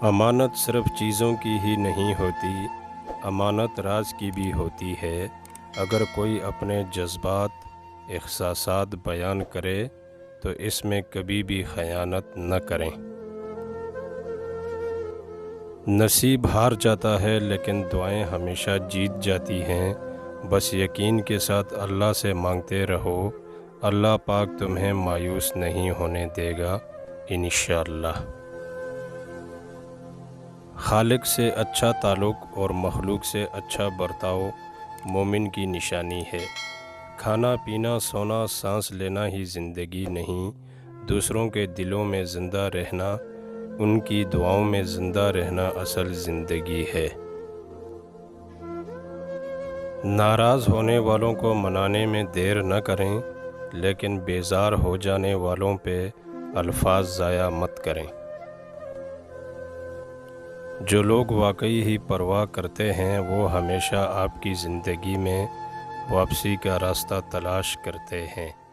امانت صرف چیزوں کی ہی نہیں ہوتی، امانت راز کی بھی ہوتی ہے۔ اگر کوئی اپنے جذبات، احساسات بیان کرے تو اس میں کبھی بھی خیانت نہ کریں۔ نصیب ہار جاتا ہے لیکن دعائیں ہمیشہ جیت جاتی ہیں۔ بس یقین کے ساتھ اللہ سے مانگتے رہو، اللہ پاک تمہیں مایوس نہیں ہونے دے گا انشاءاللہ۔ خالق سے اچھا تعلق اور مخلوق سے اچھا برتاؤ مومن کی نشانی ہے۔ کھانا پینا سونا سانس لینا ہی زندگی نہیں، دوسروں کے دلوں میں زندہ رہنا، ان کی دعاؤں میں زندہ رہنا اصل زندگی ہے۔ ناراض ہونے والوں کو منانے میں دیر نہ کریں، لیکن بیزار ہو جانے والوں پہ الفاظ ضائع مت کریں۔ جو لوگ واقعی ہی پرواہ کرتے ہیں وہ ہمیشہ آپ کی زندگی میں واپسی کا راستہ تلاش کرتے ہیں۔